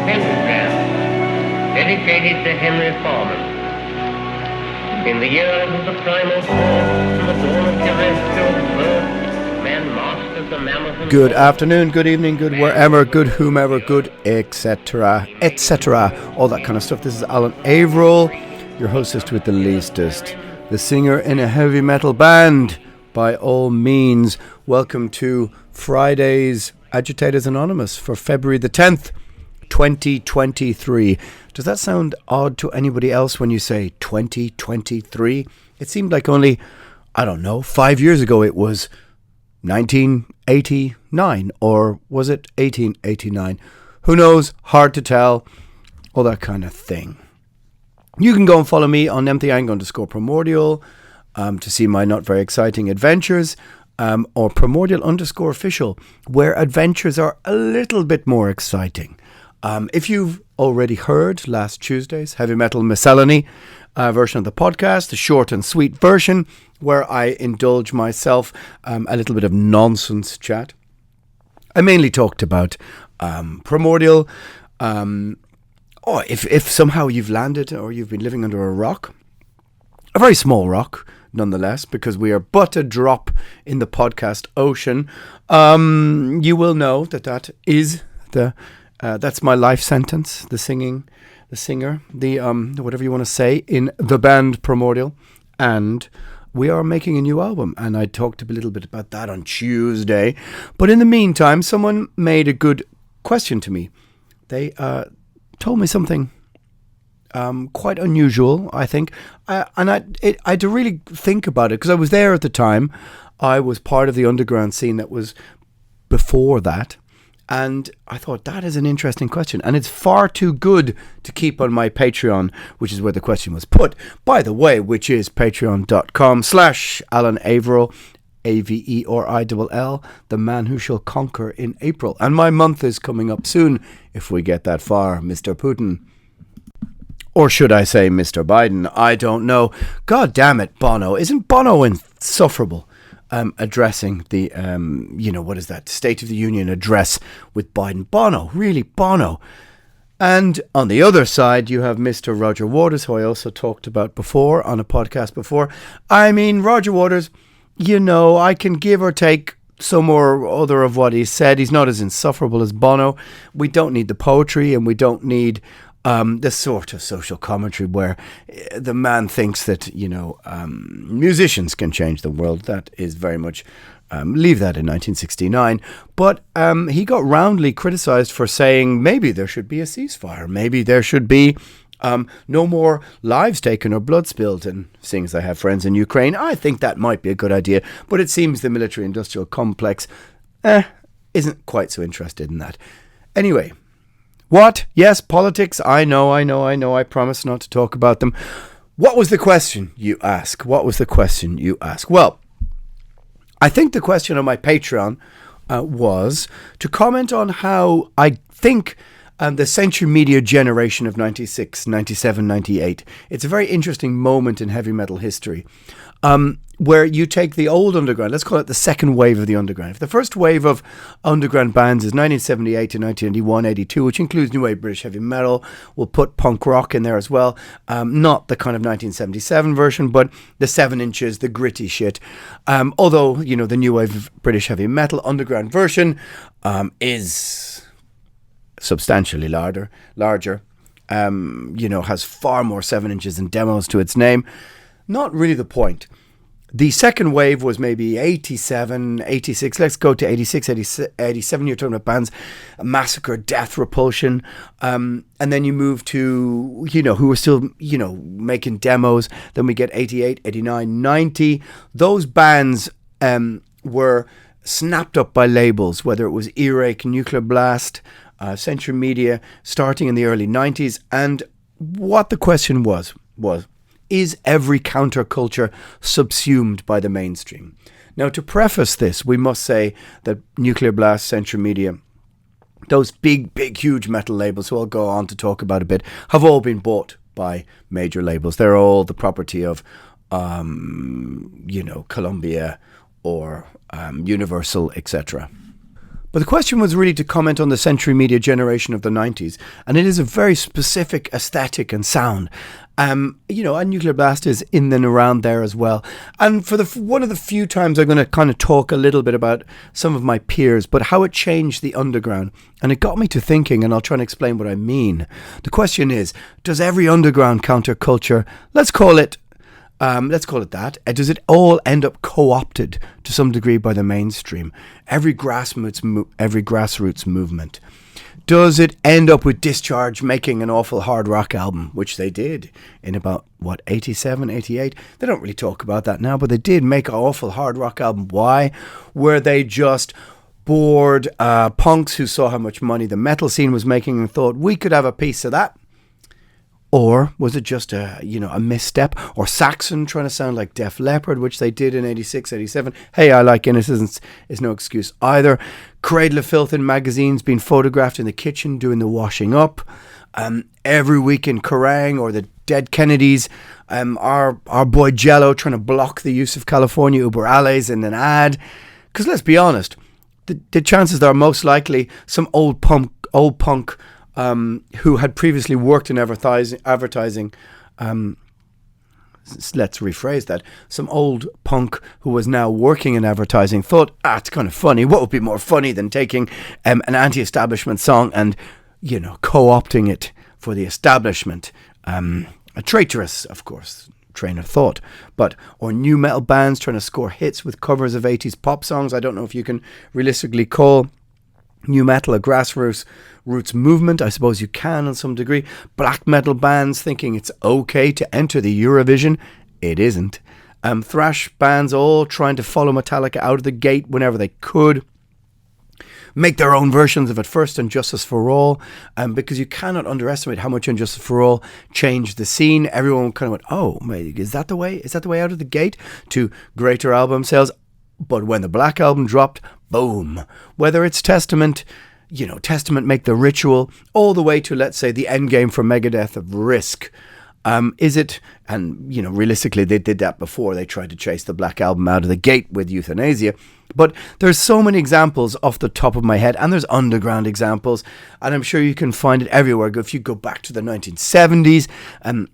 pentagram dedicated to Henry Foreman. In the years of the primal force and the dawn of terrestrial birth, man mastered the mammoth. Good afternoon, good evening, good wherever, good whomever, good etc., all that kind of stuff. This is Alan Averill, your hostess with the leastest, the singer in a heavy metal band. By all means, welcome to Friday's Agitators Anonymous for February the 10th, 2023. Does that sound odd to anybody else when you say 2023? It seemed like only, 5 years ago it was 1989, or was it 1889? Who knows? Hard to tell. All that kind of thing. You can go and follow me on _Primordial to see my not very exciting adventures, or Primordial_official, where adventures are a little bit more exciting. If you've already heard last Tuesday's Heavy Metal Miscellany version of the podcast, the short and sweet version, where I indulge myself a little bit of nonsense chat, I mainly talked about Primordial. If somehow you've landed or you've been living under a rock, a very small rock, nonetheless, because we are but a drop in the podcast ocean, you will know that is that's my life sentence, the singer, whatever you want to say, in the band Primordial. And we are making a new album, and I talked a little bit about that on Tuesday. But in the meantime, someone made a good question to me. They told me something quite unusual, I think. I had to really think about it, because I was there at the time. I was part of the underground scene that was before that. And I thought, that is an interesting question. And it's far too good to keep on my Patreon, which is where the question was put, by the way, which is patreon.com/Alan Averill, Averill, the man who shall conquer in April. And my month is coming up soon, if we get that far, Mr. Putin. Or should I say Mr. Biden? I don't know. God damn it, Bono. Isn't Bono insufferable? Addressing the, what is that, State of the Union address with Biden. Bono, really, Bono. And on the other side, you have Mr. Roger Waters, who I also talked about before on a podcast before. I mean, Roger Waters, I can give or take some or other of what he said. He's not as insufferable as Bono. We don't need the poetry, and we don't need the sort of social commentary where the man thinks that, musicians can change the world. That is very much, leave that in 1969. But he got roundly criticized for saying maybe there should be a ceasefire. Maybe there should be no more lives taken or blood spilled. And seeing as I have friends in Ukraine, I think that might be a good idea. But it seems the military-industrial complex isn't quite so interested in that. Anyway. What? Yes, politics. I know. I promise not to talk about them. What was the question, you ask? Well, I think the question on my Patreon was to comment on how I think the Century Media generation of 96, 97, 98. It's a very interesting moment in heavy metal history. Where you take the old underground, let's call it the second wave of the underground. If the first wave of underground bands is 1978 to 1981, 82, which includes new wave British heavy metal, we'll put punk rock in there as well. Not the kind of 1977 version, but the 7 inches, the gritty shit. Although, the new wave of British heavy metal underground version is substantially larger, has far more 7 inches and demos to its name. Not really the point. The second wave was maybe 87, 86. Let's go to 86, 87. You're talking about bands, Massacre, Death, Repulsion. And then you move to, who were still, making demos. Then we get 88, 89, 90. Those bands were snapped up by labels, whether it was Earache, Nuclear Blast, Century Media, starting in the early 90s. And what the question was, is every counterculture subsumed by the mainstream? Now, to preface this, we must say that Nuclear Blast, Century Media, those big, huge metal labels, who I'll go on to talk about a bit, have all been bought by major labels. They're all the property of, Columbia or Universal, etc. But the question was really to comment on the Century Media generation of the 90s. And it is a very specific aesthetic and sound. And Nuclear Blast is in and around there as well. And for one of the few times I'm going to kind of talk a little bit about some of my peers, but how it changed the underground. And it got me to thinking, and I'll try and explain what I mean. The question is, does every underground counterculture, let's call it that, does it all end up co-opted to some degree by the mainstream? Every grassroots movement. Does it end up with Discharge making an awful hard rock album, which they did in about, 87, 88? They don't really talk about that now, but they did make an awful hard rock album. Why? Were they just bored punks who saw how much money the metal scene was making and thought, we could have a piece of that? Or was it just a misstep? Or Saxon trying to sound like Def Leppard, which they did in 86, 87. Hey, I Like Guinness is no excuse either. Cradle of Filth in magazines, being photographed in the kitchen doing the washing up. Every week in Kerrang, or the Dead Kennedys. Our boy Jello trying to block the use of California Uber Allays in an ad. Because let's be honest, the chances are most likely some old punk who had previously worked in advertising, let's rephrase that, some old punk who was now working in advertising thought, it's kind of funny. What would be more funny than taking an anti-establishment song and, co-opting it for the establishment? A traitorous, of course, train of thought. Or new metal bands trying to score hits with covers of 80s pop songs. I don't know if you can realistically call new metal a grassroots movement. I suppose you can on some degree. Black metal bands thinking it's okay to enter the Eurovision. It isn't. Thrash bands all trying to follow Metallica out of the gate whenever they could. Make their own versions of it first, and Justice for All, because you cannot underestimate how much Injustice for All changed the scene. Everyone kind of went, oh, is that the way? Is that the way out of the gate to greater album sales? But when the Black Album dropped, boom. Whether it's Testament Make the Ritual, all the way to, let's say, the end game for Megadeth of Risk. Is it, and realistically they did that before they tried to chase the Black Album out of the gate with Euthanasia. But there's so many examples off the top of my head, and there's underground examples, and I'm sure you can find it everywhere. If you go back to the 1970s,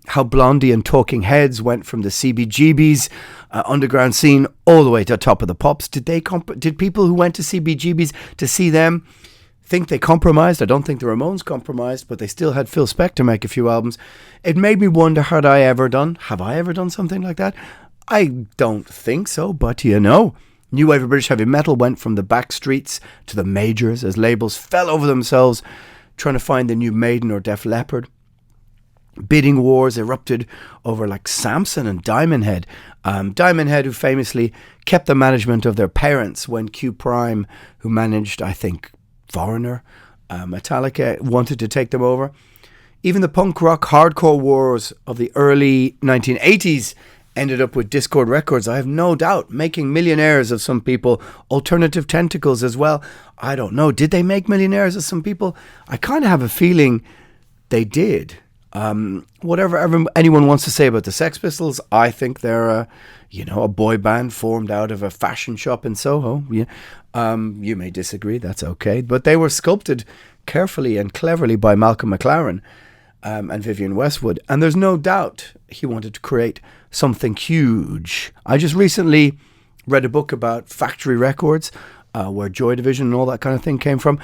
how Blondie and Talking Heads went from the CBGB's underground scene all the way to the top of the pops. Did people who went to CBGB's to see them think they compromised? I don't think the Ramones compromised, but they still had Phil Spector make a few albums. It made me wonder, have I ever done something like that? I don't think so, but New Wave of British Heavy Metal went from the back streets to the majors as labels fell over themselves trying to find the new Maiden or Def Leppard. Bidding wars erupted over like Samson and Diamond Head. Diamond Head, who famously kept the management of their parents when Q Prime, who managed, I think, Foreigner, Metallica, wanted to take them over. Even the punk rock hardcore wars of the early 1980s ended up with Discord Records, I have no doubt, making millionaires of some people. Alternative Tentacles as well. I don't know. Did they make millionaires of some people? I kind of have a feeling they did. Whatever anyone wants to say about the Sex Pistols, I think they're a boy band formed out of a fashion shop in Soho. Yeah. You may disagree, that's okay. But they were sculpted carefully and cleverly by Malcolm McLaren and Vivienne Westwood. And there's no doubt he wanted to create something huge. I just recently read a book about Factory Records, where Joy Division and all that kind of thing came from.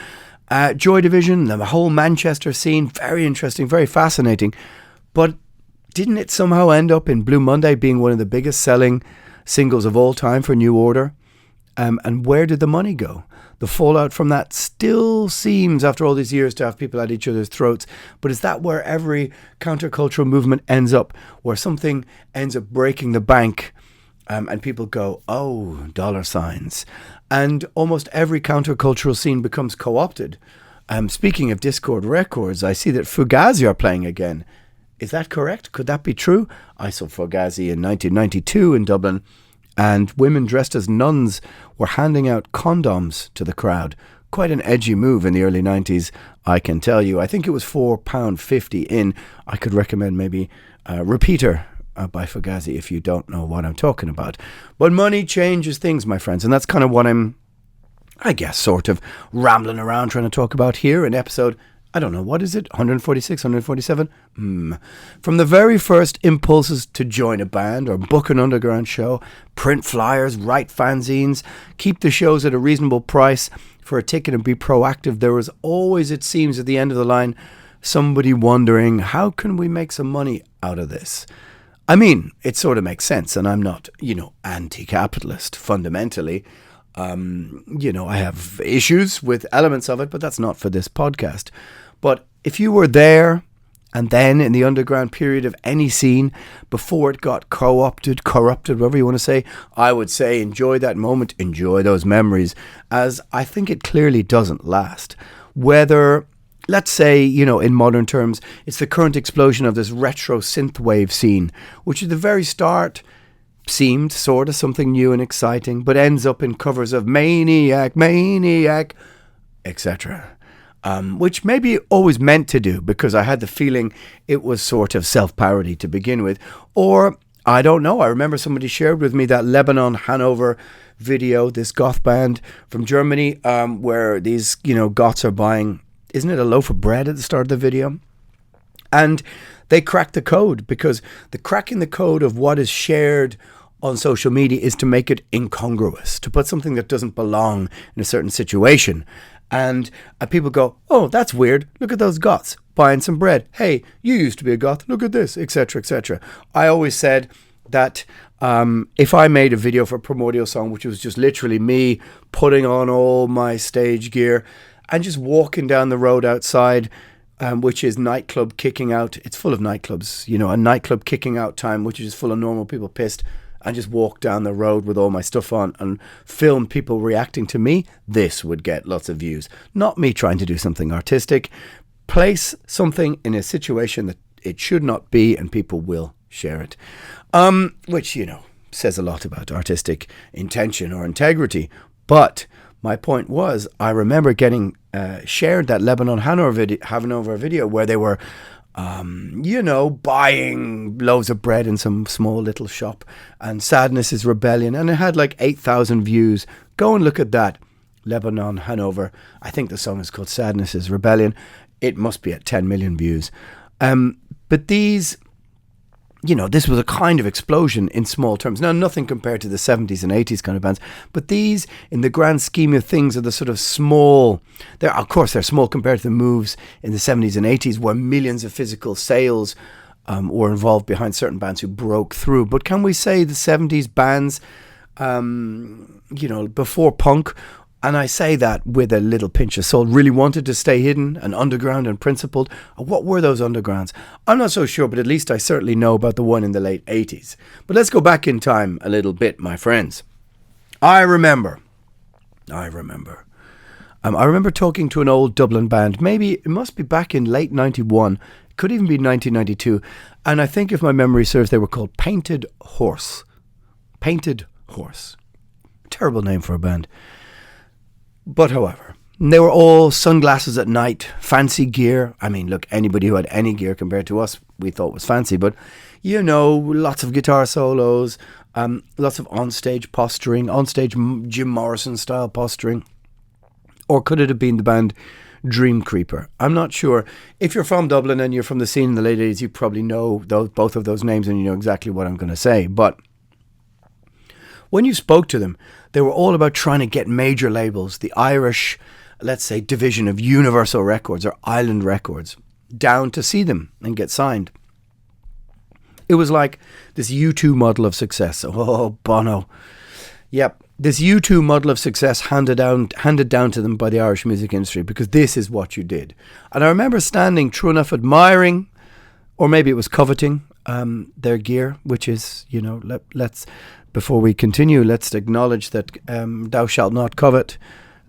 Joy Division, the whole Manchester scene, very interesting, very fascinating. But didn't it somehow end up in Blue Monday being one of the biggest selling singles of all time for New Order? And where did the money go? The fallout from that still seems, after all these years, to have people at each other's throats. But is that where every countercultural movement ends up? Where something ends up breaking the bank and people go, oh, dollar signs. And almost every countercultural scene becomes co-opted. Speaking of Discord Records, I see that Fugazi are playing again. Is that correct? Could that be true? I saw Fugazi in 1992 in Dublin, and women dressed as nuns were handing out condoms to the crowd. Quite an edgy move in the early 90s, I can tell you. I think it was £4.50 in. I could recommend maybe Repeater by Fugazi if you don't know what I'm talking about. But money changes things, my friends, and that's kind of what I'm I guess, sort of rambling around trying to talk about here in episode, I don't know, what is it? 146, 147? From the very first impulses to join a band or book an underground show, print flyers, write fanzines, keep the shows at a reasonable price for a ticket and be proactive, there was always, it seems, at the end of the line, somebody wondering, how can we make some money out of this? I mean, it sort of makes sense, and I'm not, anti-capitalist fundamentally. I have issues with elements of it, but that's not for this podcast. But if you were there and then in the underground period of any scene before it got corrupted, whatever you want to say, I would say enjoy that moment, enjoy those memories, as I think it clearly doesn't last. Whether, let's say, in modern terms, it's the current explosion of this retro synthwave scene, which at the very start seemed sort of something new and exciting, but ends up in covers of Maniac, etc. Which maybe always meant to do, because I had the feeling it was sort of self-parody to begin with. Or, I don't know, I remember somebody shared with me that Lebanon Hanover video, this goth band from Germany, where these, goths are buying, isn't it a loaf of bread at the start of the video? And they cracked the code, because the cracking the code of what is shared on social media is to make it incongruous, to put something that doesn't belong in a certain situation. And people go, oh, that's weird. Look at those goths buying some bread. Hey, you used to be a goth. Look at this, etc., etc. I always said that if I made a video for a Primordial song, which was just literally me putting on all my stage gear and just walking down the road outside, which is nightclub kicking out. It's full of nightclubs, a nightclub kicking out time, which is full of normal people pissed, and just walk down the road with all my stuff on and film people reacting to me, this would get lots of views. Not me trying to do something artistic. Place something in a situation that it should not be, and people will share it. Which, says a lot about artistic intention or integrity. But my point was, I remember getting shared that Lebanon Hanover video where they were buying loaves of bread in some small little shop, and Sadness is Rebellion, and it had like 8,000 views. Go and look at that. Lebanon Hanover. I think the song is called Sadness is Rebellion. It must be at 10 million views. But these, this was a kind of explosion in small terms. Now, nothing compared to the 70s and 80s kind of bands, but these, in the grand scheme of things, are the sort of small. Of course, they're small compared to the moves in the 70s and 80s, where millions of physical sales were involved behind certain bands who broke through. But can we say the 70s bands, before punk, and I say that with a little pinch of salt, really wanted to stay hidden and underground and principled? What were those undergrounds? I'm not so sure, but at least I certainly know about the one in the late 80s. But let's go back in time a little bit, my friends. I remember talking to an old Dublin band. Maybe it must be back in late 91. It could even be 1992. And I think, if my memory serves, they were called Painted Horse. Painted Horse. Terrible name for a band. But however, they were all sunglasses at night, fancy gear. I mean, look, anybody who had any gear compared to us, we thought was fancy. But, lots of guitar solos, lots of onstage posturing, onstage Jim Morrison style posturing. Or could it have been the band Dream Creeper? I'm not sure. If you're from Dublin and you're from the scene in the late 80s, you probably know both of those names, and you know exactly what I'm going to say. But when you spoke to them, they were all about trying to get major labels, the Irish, let's say, division of Universal Records or Island Records, down to see them and get signed. It was like this U2 model of success. Oh, Bono. Yep, this U2 model of success handed down to them by the Irish music industry, because this is what you did. And I remember standing, true enough, admiring, or maybe it was coveting, their gear, which is, let's... Before we continue, let's acknowledge that thou shalt not covet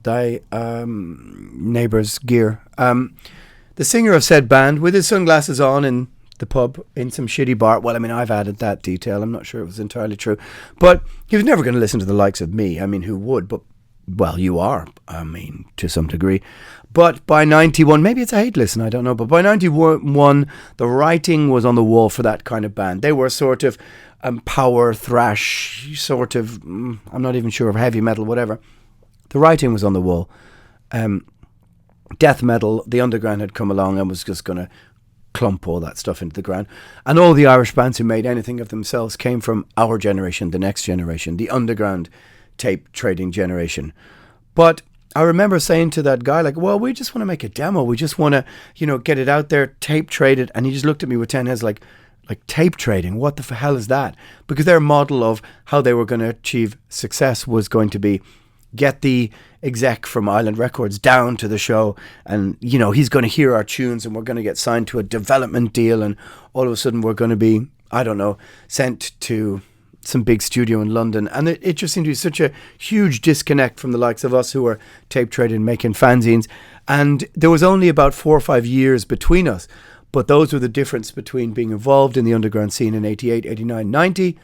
thy neighbour's gear. The singer of said band, with his sunglasses on in the pub in some shitty bar. Well, I mean, I've added that detail. I'm not sure it was entirely true. But he was never going to listen to the likes of me. I mean, who would? But, well, you are, I mean, to some degree. But by 91, maybe it's a hate listen, I don't know. But by 91, the writing was on the wall for that kind of band. They were sort of power thrash, sort of, I'm not even sure of heavy metal, whatever. The writing was on the wall. Death metal, the underground had come along and was just going to clump all that stuff into the ground. And all the Irish bands who made anything of themselves came from our generation, the next generation, the underground tape trading generation. But I remember saying to that guy, like, well, we just want to make a demo. We just want to, get it out there, tape trade it. And he just looked at me with 10 heads like tape trading, what the hell is that? Because their model of how they were going to achieve success was going to be get the exec from Island Records down to the show and, he's going to hear our tunes and we're going to get signed to a development deal and all of a sudden we're going to be, I don't know, sent to some big studio in London. And it just seemed to be such a huge disconnect from the likes of us who were tape trading, making fanzines. And there was only about 4 or 5 years between us. But those were the difference between being involved in the underground scene in 88, 89, 90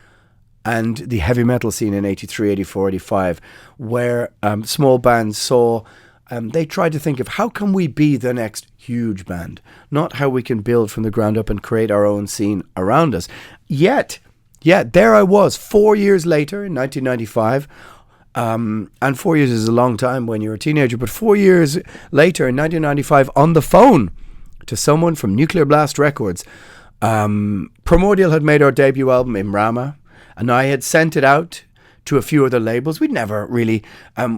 and the heavy metal scene in 83, 84, 85, where small bands saw, they tried to think of how can we be the next huge band, not how we can build from the ground up and create our own scene around us. Yet, there I was 4 years later in 1995, and 4 years is a long time when you're a teenager, but 4 years later in 1995 on the phone to someone from Nuclear Blast Records. Primordial had made our debut album in Rama, and I had sent it out to a few other labels. We'd never really,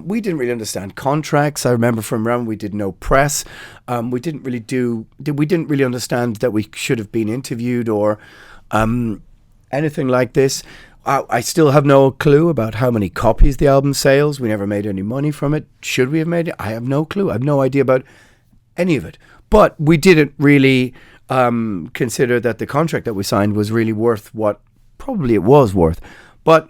we didn't really understand contracts. I remember from Rama we did no press. We didn't really understand that we should have been interviewed or anything like this. I still have no clue about how many copies the album sells. We never made any money from it. Should we have made it? I have no clue. I have no idea about any of it. But we didn't really consider that the contract that we signed was really worth what probably it was worth. But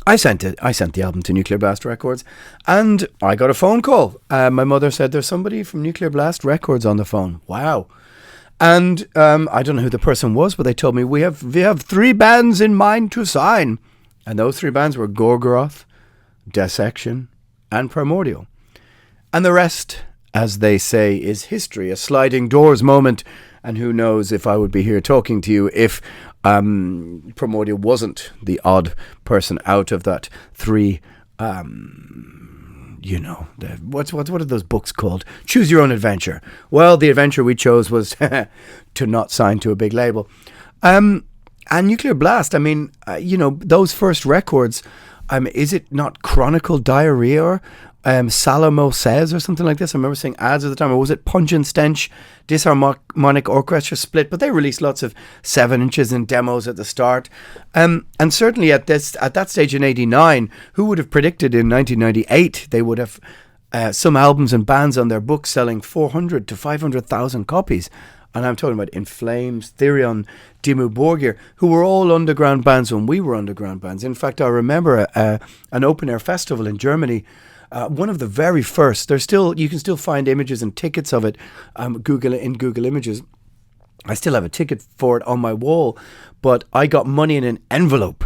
I sent the album to Nuclear Blast Records and I got a phone call. My mother said, there's somebody from Nuclear Blast Records on the phone. Wow. And I don't know who the person was, but they told me we have 3 bands in mind to sign. And those 3 bands were Gorgoroth, Dissection and Primordial. And the rest, as they say, is history, a sliding doors moment. And who knows if I would be here talking to you if Primordial wasn't the odd person out of that 3, what are those books called? Choose Your Own Adventure. Well, the adventure we chose was to not sign to a big label. And Nuclear Blast, those first records, is it not Chronicle Diarrhea or Salomo Says or something like this? I remember seeing ads at the time. Or was it Punch and Stench Disharmonic Orchestra Split? But they released lots of 7-inches and demos at the start. And certainly at that stage in 89, who would have predicted in 1998 they would have some albums and bands on their books selling 400 to 500,000 copies? And I'm talking about In Flames, Therion, Dimmu Borgir, who were all underground bands when we were underground bands. In fact, I remember an open-air festival in Germany. One of the very first. You can still find images and tickets of it. Google Images. I still have a ticket for it on my wall, but I got money in an envelope.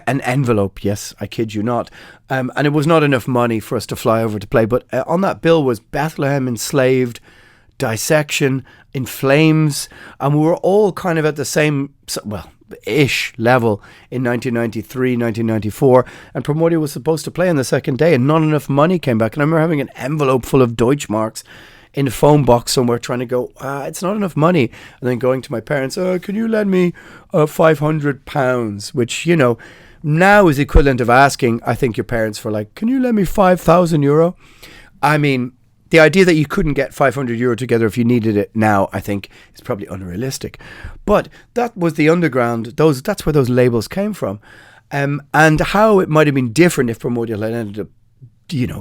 An envelope, yes, I kid you not. And it was not enough money for us to fly over to play. But on that bill was Bethlehem Enslaved, Dissection, In Flames, and we were all kind of at the same, ish level in 1993, 1994, and Primordial was supposed to play on the second day and not enough money came back. And I remember having an envelope full of Deutschmarks in a phone box somewhere trying to go, it's not enough money. And then going to my parents, can you lend me £500, which, now is equivalent of asking, I think, your parents for can you lend me €5,000? I mean, the idea that you couldn't get €500 together if you needed it now, I think, is probably unrealistic. But that was the underground. That's where those labels came from. And how it might have been different if Primordial had ended up,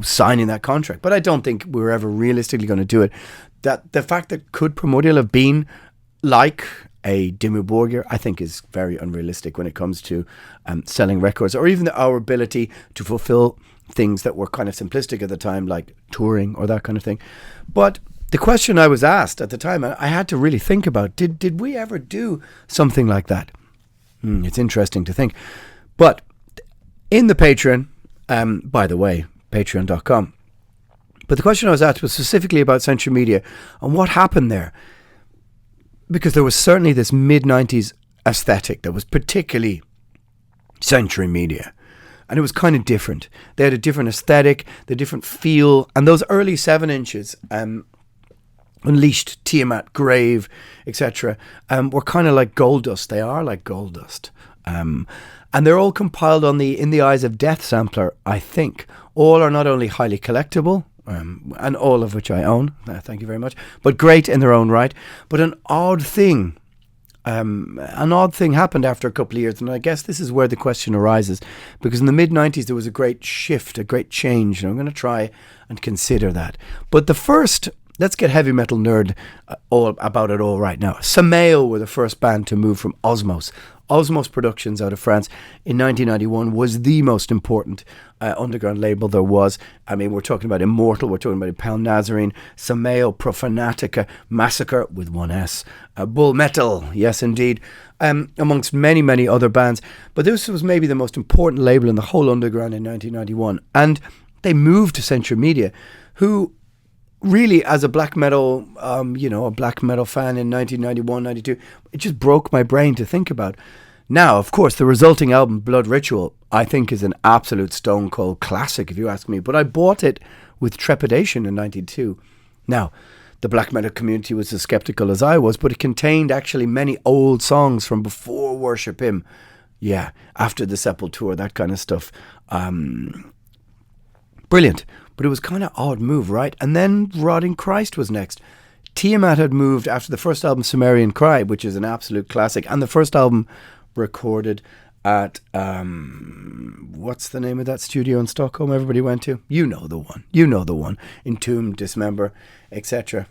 signing that contract. But I don't think we were ever realistically going to do it. That the fact that could Primordial have been like a Dimmu Borgir, I think is very unrealistic when it comes to selling records, or even our ability to fulfill things that were kind of simplistic at the time, like touring or that kind of thing. But the question I was asked at the time, I had to really think about, did we ever do something like that? It's interesting to think. But in the Patreon, by the way, patreon.com, but the question I was asked was specifically about Century Media and what happened there. Because there was certainly this mid-90s aesthetic that was particularly Century Media. And it was kind of different. They had a different aesthetic, the different feel. And those early 7-inches, Unleashed, Tiamat, Grave, etc., were kind of like gold dust. They are like gold dust. And they're all compiled on the In the Eyes of Death sampler, I think. All are not only highly collectible, and all of which I own, thank you very much, but great in their own right. But an odd thing happened after a couple of years, and I guess this is where the question arises, because in the mid-90s there was a great shift, a great change, and I'm going to try and consider that. But the first... Let's get heavy metal nerd all about it all right now. Samael were the first band to move from Osmos. Osmos Productions out of France in 1991 was the most important underground label there was. I mean, we're talking about Immortal, we're talking about Impel Nazarene, Samael, Profanatica, Massacre with one S, Bull Metal, yes indeed, amongst many, many other bands. But this was maybe the most important label in the whole underground in 1991. And they moved to Century Media, who... really, as a black metal, a black metal fan in 1991, 92, it just broke my brain to think about. Now, of course, the resulting album, Blood Ritual, I think is an absolute stone cold classic, if you ask me. But I bought it with trepidation in 92. Now, the black metal community was as skeptical as I was, but it contained actually many old songs from before Worship Him. Yeah, after the Sepultura, that kind of stuff. Brilliant. But it was kind of odd move, right? And then Rotting Christ was next. Tiamat had moved after the first album, Sumerian Cry, which is an absolute classic. And the first album recorded at, what's the name of that studio in Stockholm everybody went to? You know the one. Entombed, Dismember, etc.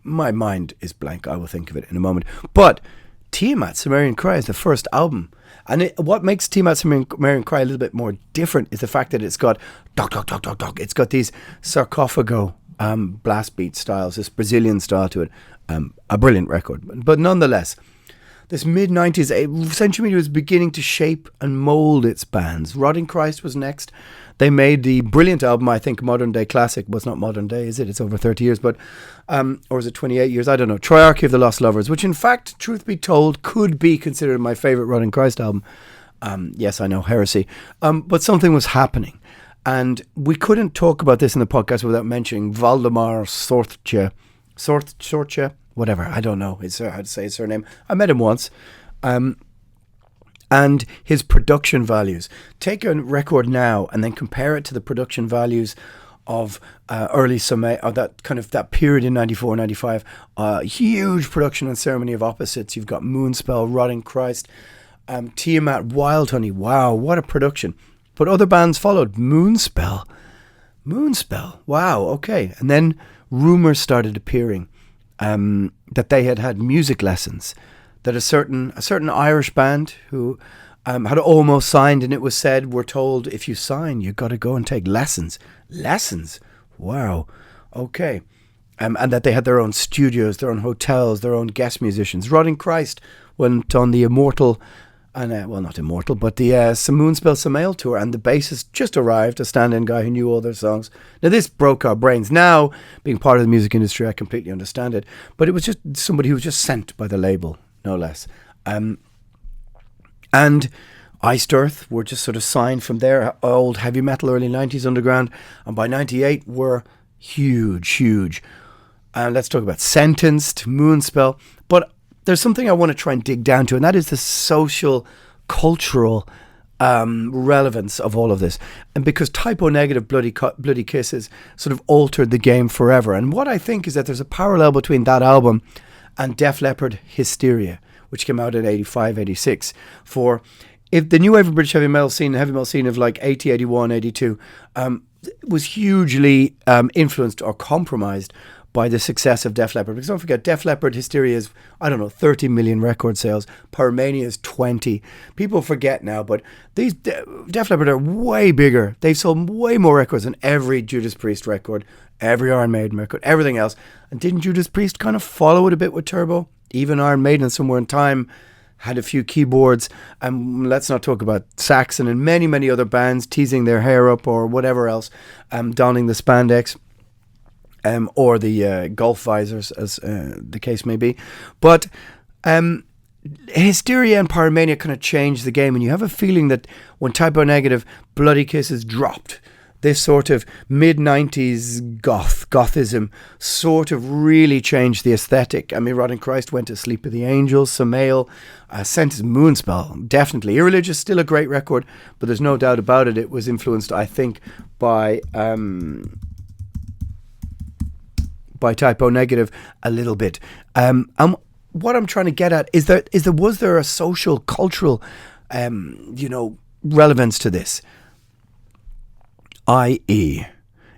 My mind is blank. I will think of it in a moment. But Tiamat, Sumerian Cry is the first album. And what makes Tiamat, Sumerian Cry a little bit more different is the fact that it's got dock, dock, dock, dock, dock. It's got these sarcophago blast beat styles, this Brazilian style to it. A brilliant record. But nonetheless, this mid-90s, Century Media was beginning to shape and mould its bands. Rotting Christ was next. They made the brilliant album, I think, Modern Day Classic. Well, it's not modern day, is it? It's over 30 years, but or is it 28 years? I don't know. Triarchy of the Lost Lovers, which in fact, truth be told, could be considered my favourite Rotting Christ album. Yes, I know, heresy. But something was happening. And we couldn't talk about this in the podcast without mentioning Valdemar Sorcha, whatever, I don't know how to say his surname. I met him once. And his production values. Take a record now and then compare it to the production values of early Sumé, or that period in 94, 95. Huge production and Ceremony of Opposites. You've got Moonspell, Rotting Christ, Tiamat, Wild Honey. Wow, what a production. But other bands followed. Moonspell. Wow, okay. And then rumours started appearing that they had music lessons. That a certain Irish band who had almost signed, and it was said, we're told, if you sign, you've got to go and take lessons. Lessons? Wow. Okay. And that they had their own studios, their own hotels, their own guest musicians. Rotting Christ went on the Immortal, not Immortal, but the Moonspell Samael tour, and the bassist just arrived, a stand-in guy who knew all their songs. Now, this broke our brains. Now, being part of the music industry, I completely understand it. But it was just somebody who was just sent by the label. No less. And Iced Earth were just sort of signed from their old heavy metal early 90s underground. And by 98 were huge. And let's talk about Sentenced, Moonspell. But there's something I want to try and dig down to, and that is the social, cultural relevance of all of this. And because Typo Negative, Bloody Kisses sort of altered the game forever. And what I think is that there's a parallel between that album and Def Leppard Hysteria, which came out in 85, 86. For if the new wave of British heavy metal scene of like 80, 81, 82, was hugely influenced or compromised by the success of Def Leppard. Because don't forget, Def Leppard Hysteria is, 30 million record sales. Pyromania is 20. People forget now, but these Def Leppard are way bigger. They've sold way more records than every Judas Priest record, every Iron Maiden record, everything else. And didn't Judas Priest kind of follow it a bit with Turbo? Even Iron Maiden, Somewhere in Time, had a few keyboards. And let's not talk about Saxon and many, many other bands teasing their hair up or whatever else, donning the spandex. Or the golf visors, as the case may be. But Hysteria and Pyromania kind of changed the game, and you have a feeling that when Typo Negative, Bloody Kisses dropped, this sort of mid-90s gothism sort of really changed the aesthetic. I mean, Rotting Christ went to Sleep of the Angels, Samael, sent his Moonspell, definitely. Irreligious, still a great record, but there's no doubt about it. It was influenced, I think, by Typo Negative a little bit. What I'm trying to get at is was there a social, cultural, relevance to this? I.e.,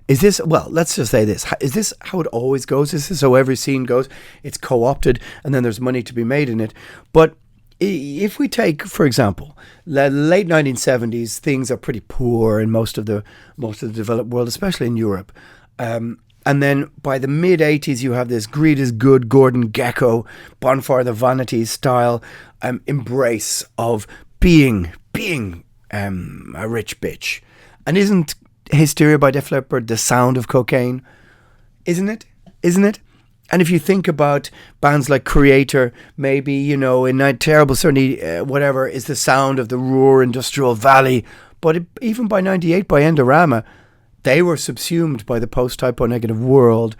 is this, well, let's just say this. Is this how it always goes? Is this how every scene goes? It's co-opted and then there's money to be made in it. But if we take, for example, the late 1970s, things are pretty poor in most of the developed world, especially in Europe. And then by the mid-80s, you have this Greed is Good, Gordon Gekko, Bonfire of the Vanities style embrace of being a rich bitch. And isn't Hysteria by Def Leppard the sound of cocaine? Isn't it? And if you think about bands like Creator, maybe, in Night Terrible, certainly, whatever, is the sound of the Ruhr Industrial Valley. But even by 98, by Endorama, they were subsumed by the post-Typo Negative world.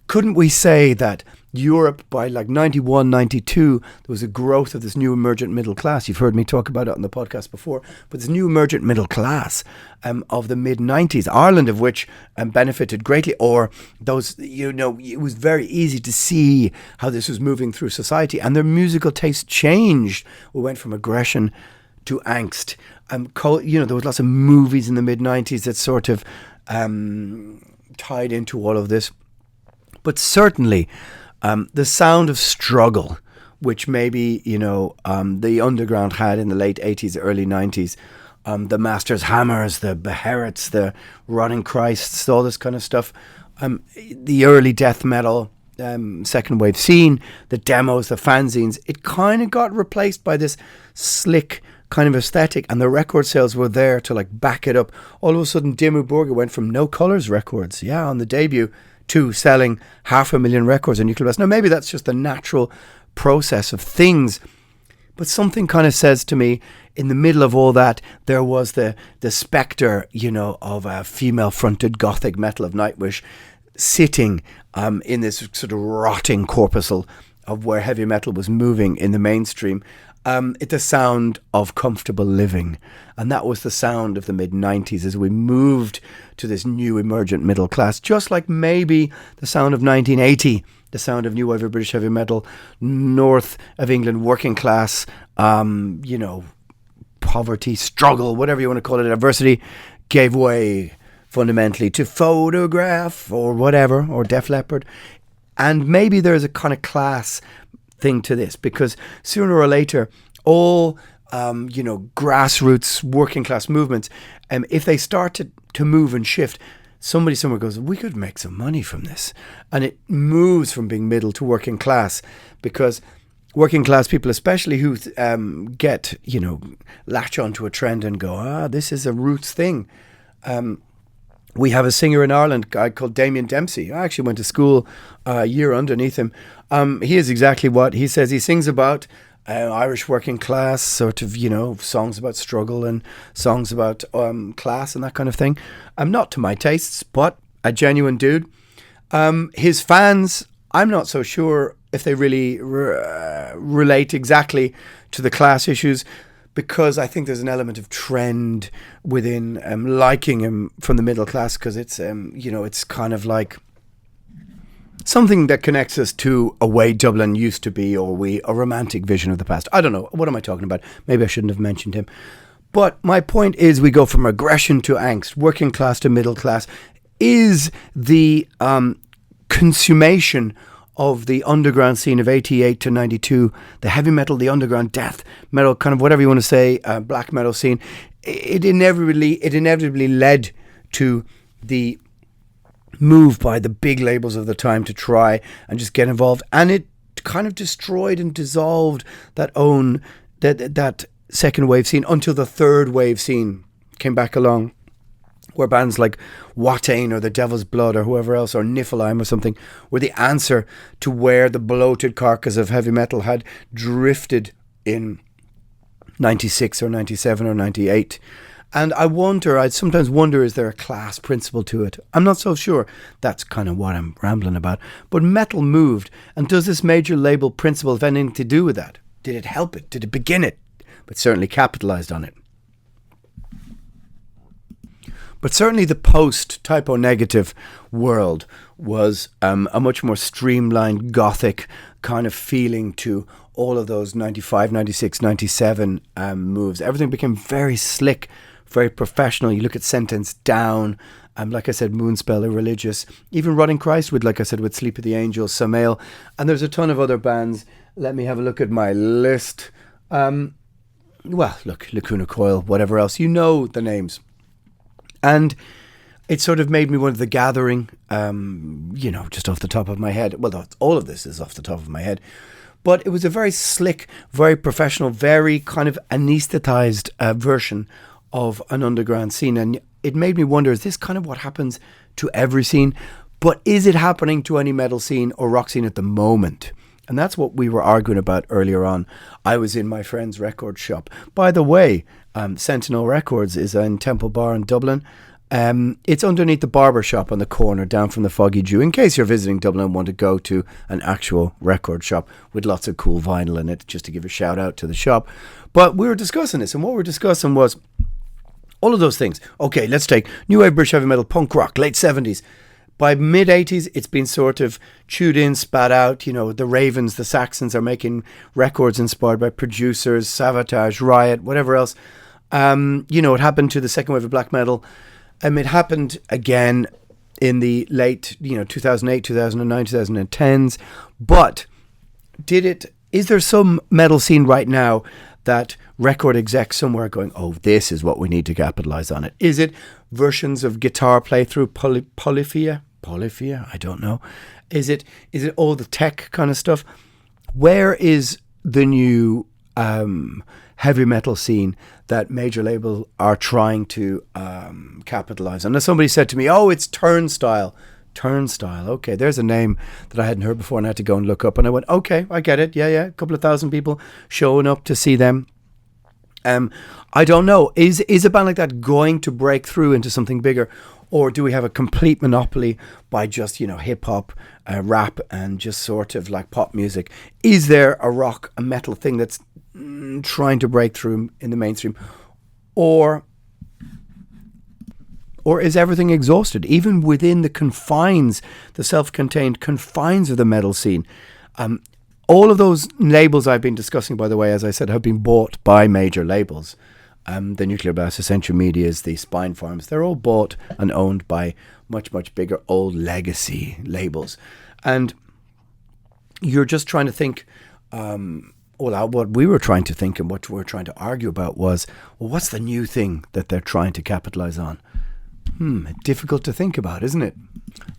Couldn't we say that Europe by like 91, 92, there was a growth of this new emergent middle class? You've heard me talk about it on the podcast before, but this new emergent middle class of the mid-90s, Ireland of which benefited greatly, or those, it was very easy to see how this was moving through society, and their musical taste changed. We went from aggression to angst. There was lots of movies in the mid-90s that sort of tied into all of this. But certainly, the sound of struggle, which maybe, the underground had in the late 80s, early 90s, the Masters Hammers, the Beherits, the Rotting Christs, all this kind of stuff, the early death metal, second wave scene, the demos, the fanzines, it kind of got replaced by this slick kind of aesthetic, and the record sales were there to like back it up. All of a sudden, Dimmu Borgir went from No Colours Records, on the debut, to selling 500,000 records on Nuclear Blast. Now, maybe that's just the natural process of things, but something kind of says to me, in the middle of all that, there was the spectre, of a female-fronted gothic metal of Nightwish sitting in this sort of rotting corpuscle of where heavy metal was moving in the mainstream. It's the sound of comfortable living. And that was the sound of the mid-90s as we moved to this new emergent middle class, just like maybe the sound of 1980, the sound of new wave of British heavy metal, north of England, working class, poverty, struggle, whatever you want to call it, adversity, gave way fundamentally to Photograph or whatever, or Def Leppard. And maybe there's a kind of class thing to this, because sooner or later, all grassroots working class movements, if they start to move and shift, somebody somewhere goes, we could make some money from this, and it moves from being middle to working class, because working class people, especially who latch onto a trend and go, this is a roots thing. We have a singer in Ireland, a guy called Damien Dempsey. I actually went to school a year underneath him. He is exactly what he says. He sings about Irish working class, sort of, songs about struggle and songs about class and that kind of thing. Not to my tastes, but a genuine dude. His fans, I'm not so sure if they really relate exactly to the class issues, because I think there's an element of trend within liking him from the middle class, because it's, it's kind of like something that connects us to a way Dublin used to be, or a romantic vision of the past. I don't know. What am I talking about? Maybe I shouldn't have mentioned him. But my point is, we go from aggression to angst, working class to middle class. Is the consummation of the underground scene of 88 to 92, the heavy metal, the underground death metal, kind of whatever you want to say, black metal scene, it inevitably led to the move by the big labels of the time to try and just get involved, and it kind of destroyed and dissolved that second wave scene until the third wave scene came back along where bands like Watain or The Devil's Blood or whoever else, or Niflheim or something, were the answer to where the bloated carcass of heavy metal had drifted in 96 or 97 or 98. And I'd sometimes wonder, is there a class principle to it? I'm not so sure. That's kind of what I'm rambling about. But metal moved, and does this major label principle have anything to do with that? Did it help it? Did it begin it? But certainly capitalized on it. But certainly the post-typo negative world was a much more streamlined, gothic kind of feeling to all of those 95, 96, 97 moves. Everything became very slick, very professional. You look at Sentence Down, like I said, Moonspell, Irreligious, even Rotting Christ with, like I said, with Sleep of the Angels, Samael, and there's a ton of other bands. Let me have a look at my list. Well, look, Lacuna Coil, whatever else. You know the names. And it sort of made me want The Gathering, just off the top of my head. Well, all of this is off the top of my head. But it was a very slick, very professional, very kind of anesthetized version of an underground scene. And it made me wonder, is this kind of what happens to every scene? But is it happening to any metal scene or rock scene at the moment? And that's what we were arguing about earlier on. I was in my friend's record shop. By the way, Sentinel Records is in Temple Bar in Dublin. It's underneath the barber shop on the corner down from the Foggy Jew, in case you're visiting Dublin and want to go to an actual record shop with lots of cool vinyl in it, just to give a shout out to the shop. But we were discussing this, and what we were discussing was all of those things. Okay, let's take new wave British heavy metal, punk rock, late 70s. By mid-80s, it's been sort of chewed in, spat out. The Ravens, the Saxons are making records inspired by producers, Savatage, Riot, whatever else. It happened to the second wave of black metal. It happened again in the late, 2008, 2009, 2010s. But is there some metal scene right now that record execs somewhere going, oh, this is what we need to capitalize on it? Is it versions of guitar playthrough, polyphia? I don't know. Is it all the tech kind of stuff? Where is the new heavy metal scene that major labels are trying to capitalize on? Now, somebody said to me, oh, it's Turnstile. Okay, there's a name that I hadn't heard before and I had to go and look up. And I went, okay, I get it. Yeah, a couple of thousand people showing up to see them. I don't know. Is a band like that going to break through into something bigger? Or do we have a complete monopoly by just, hip-hop, rap, and just sort of like pop music? Is there a metal thing that's trying to break through in the mainstream? Or is everything exhausted, even within the self-contained confines of the metal scene? All of those labels I've been discussing, by the way, as I said, have been bought by major labels. The Nuclear Blast, Essential Medias, the Spine Farms, they're all bought and owned by much, much bigger old legacy labels. And you're just trying to think, what we were trying to think and what we were trying to argue about was, well, what's the new thing that they're trying to capitalize on? Difficult to think about, isn't it?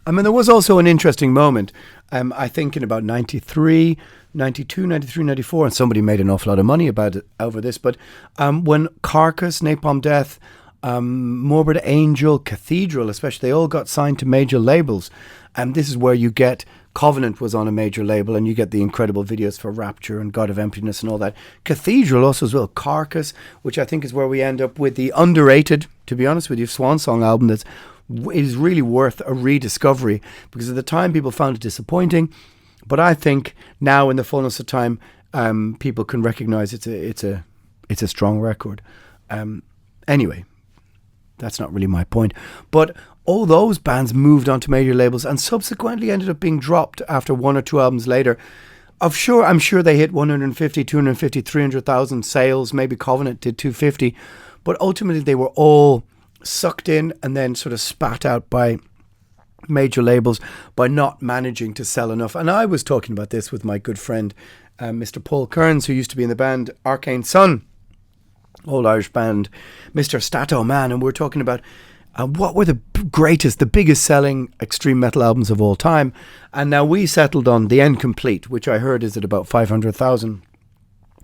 I mean, there was also an interesting moment, I think in about 93, 92, 93, 94, and somebody made an awful lot of money over this, but when Carcass, Napalm Death, Morbid Angel, Cathedral especially, they all got signed to major labels. And this is where you get, Covenant was on a major label, and you get the incredible videos for Rapture and God of Emptiness and all that. Cathedral also as well, Carcass, which I think is where we end up with the underrated, to be honest with you, Swan Song album that is really worth a rediscovery, because at the time people found it disappointing. But I think now in the fullness of time, people can recognize it's a strong record. Anyway, that's not really my point. But all those bands moved on to major labels and subsequently ended up being dropped after one or two albums later. I'm sure they hit 150, 250, 300,000 sales. Maybe Covenant did 250. But ultimately they were all sucked in and then sort of spat out by major labels by not managing to sell enough. And I was talking about this with my good friend, Mr. Paul Kearns, who used to be in the band Arcane Sun, old Irish band, Mr. Stato Man. And we're talking about what were the biggest selling extreme metal albums of all time. And now we settled on The End Complete, which I heard is at about 500,000.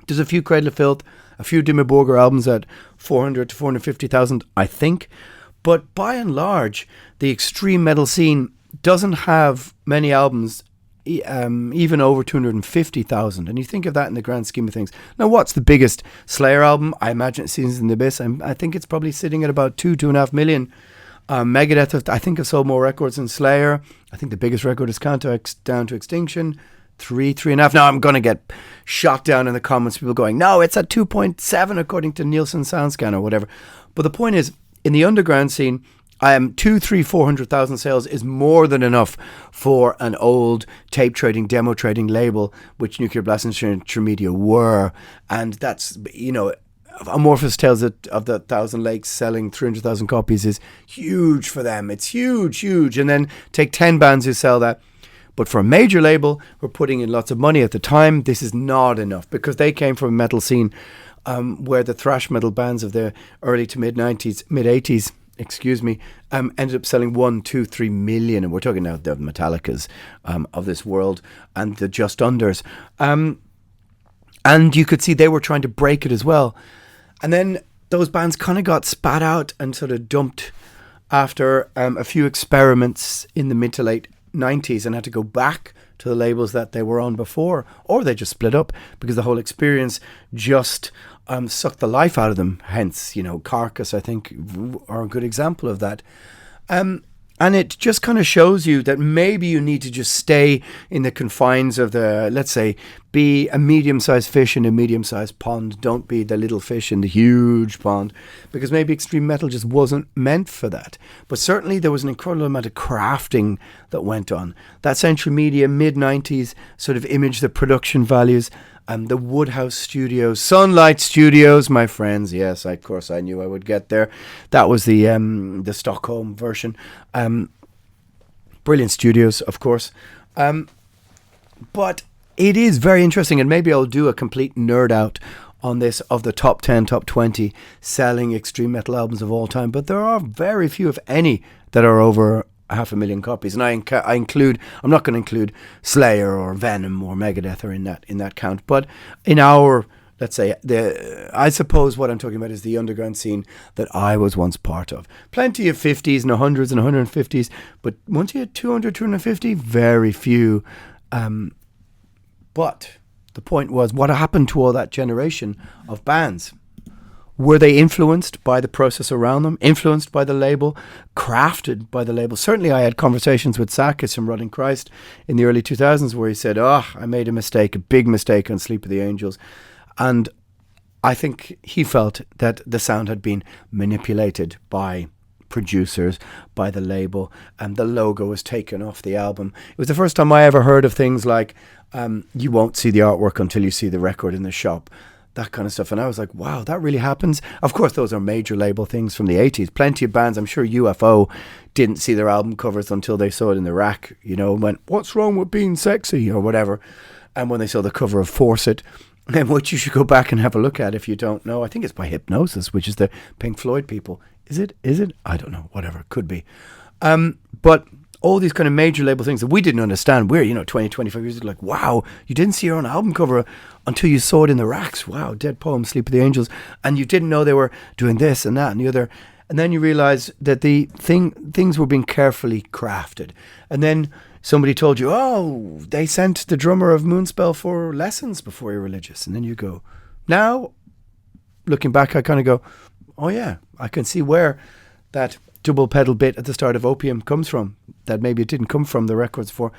There's a few Cradle of Filth, a few Dimmu Borgir albums at 400 to 450,000, I think. But by and large, the extreme metal scene doesn't have many albums even over 250,000. And you think of that in the grand scheme of things. Now, what's the biggest Slayer album? I imagine it's Seasons in the Abyss. I think it's probably sitting at about 2.5 million. Megadeth, I think, have sold more records than Slayer. I think the biggest record is Down to Extinction. 3.5. Now I'm going to get shot down in the comments. People going, no, it's at 2.7 according to Nielsen SoundScan or whatever. But the point is, in the underground scene, 400,000 sales is more than enough for an old tape trading, demo trading label, which Nuclear Blast and Intermedia were. And that's, Amorphous Tales of the Thousand Lakes selling 300,000 copies is huge for them. It's huge. And then take 10 bands who sell that. But for a major label, we're putting in lots of money at the time. This is not enough because they came from a metal scene where the thrash metal bands of the early to mid 80s, ended up selling 1, 2, 3 million. And we're talking now the Metallicas of this world and the Just Unders. And you could see they were trying to break it as well. And then those bands kind of got spat out and sort of dumped after a few experiments in the mid to late 90s and had to go back to the labels that they were on before, or they just split up because the whole experience just sucked the life out of them. Hence, Carcass, I think, are a good example of that. And it just kind of shows you that maybe you need to just stay in the confines of let's say, be a medium-sized fish in a medium-sized pond. Don't be the little fish in the huge pond, because maybe extreme metal just wasn't meant for that. But certainly there was an incredible amount of crafting that went on. That Century Media mid-90s sort of image, the production values, the Woodhouse Studios, Sunlight Studios, my friends. Yes, of course, I knew I would get there. That was the Stockholm version. Brilliant studios, of course. But it is very interesting, and maybe I'll do a complete nerd out on this of the top 10, top 20 selling extreme metal albums of all time. But there are very few, if any, that are over 500,000 copies, and I include. I'm not going to include Slayer or Venom or Megadeth or in that count. But in our, let's say, I suppose what I'm talking about is the underground scene that I was once part of. Plenty of 50s and 100s and 150s, but once you hit 200, 250, very few. But the point was, what happened to all that generation of bands? Were they influenced by the process around them, influenced by the label, crafted by the label? Certainly I had conversations with Sakis from Rotting Christ in the early 2000s where he said, I made a mistake, a big mistake on Sleep of the Angels. And I think he felt that the sound had been manipulated by producers, by the label, and the logo was taken off the album. It was the first time I ever heard of things like, you won't see the artwork until you see the record in the shop. That kind of stuff. And I was like, wow, that really happens. Of course, those are major label things from the 80s. Plenty of bands, I'm sure UFO didn't see their album covers until they saw it in the rack, and went, what's wrong with being sexy or whatever. And when they saw the cover of Force It, and which you should go back and have a look at if you don't know. I think it's by Hypnosis, which is the Pink Floyd people. Is it? I don't know. Whatever. Could be. But all these kind of major label things that we didn't understand. We're, 20, 25 years ago, like, wow, you didn't see your own album cover until you saw it in the racks. Wow, Dead Poem, Sleep of the Angels. And you didn't know they were doing this and that and the other. And then you realize that the things were being carefully crafted. And then somebody told you, they sent the drummer of Moonspell for lessons before you're religious. And then you go, now, looking back, I kind of go, oh yeah, I can see where that double pedal bit at the start of Opium comes from, that maybe it didn't come from the records for,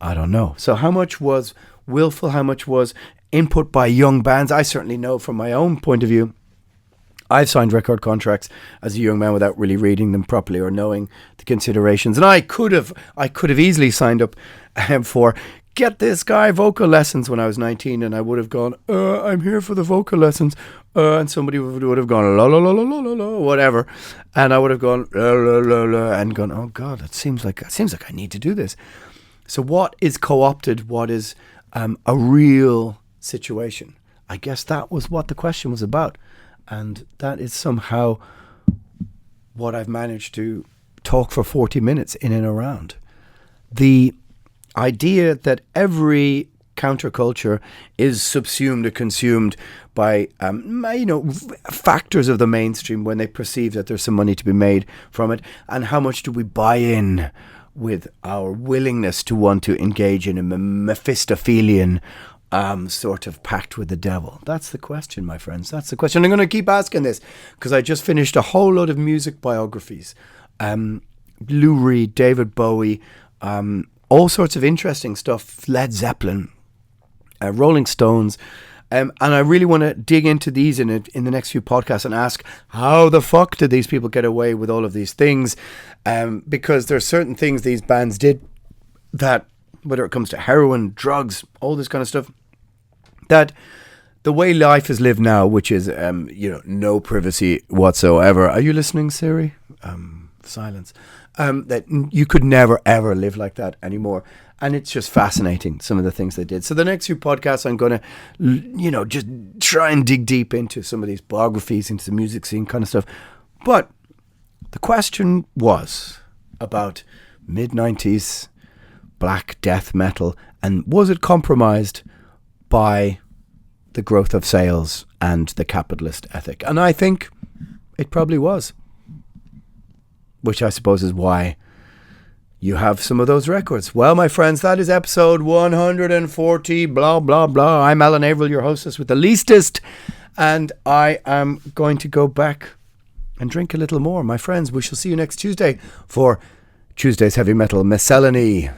I don't know. So how much was willful, how much was input by young bands? I certainly know from my own point of view, I've signed record contracts as a young man without really reading them properly or knowing the considerations. And I could have easily signed up for get this guy vocal lessons when I was 19, and I would have gone, I'm here for the vocal lessons. And somebody would have gone, la la la la la la la, whatever. And I would have gone, la la la la, and gone, oh God, it seems like I need to do this. So what is co-opted? What is a real situation? I guess that was what the question was about. And that is somehow what I've managed to talk for 40 minutes in and around. The idea that every counterculture is subsumed or consumed by, factors of the mainstream when they perceive that there's some money to be made from it? And how much do we buy in with our willingness to want to engage in a Mephistophelian sort of pact with the devil? That's the question, my friends. That's the question. I'm going to keep asking this because I just finished a whole load of music biographies. Lou Reed, David Bowie, all sorts of interesting stuff. Led Zeppelin, Rolling Stones. And I really want to dig into these in the next few podcasts and ask, how the fuck did these people get away with all of these things? Because there are certain things these bands did that, whether it comes to heroin, drugs, all this kind of stuff, that the way life is lived now, which is, no privacy whatsoever. Are you listening, Siri? Silence. That you could never, ever live like that anymore. And it's just fascinating, some of the things they did. So the next few podcasts, I'm going to, just try and dig deep into some of these biographies, into the music scene kind of stuff. But the question was about mid-90s black death metal, and was it compromised by the growth of sales and the capitalist ethic? And I think it probably was, which I suppose is why you have some of those records. Well, my friends, that is episode 140, blah, blah, blah. I'm Alan Averill, your hostess with the leastest, and I am going to go back and drink a little more. My friends, we shall see you next Tuesday for Tuesday's Heavy Metal Miscellany.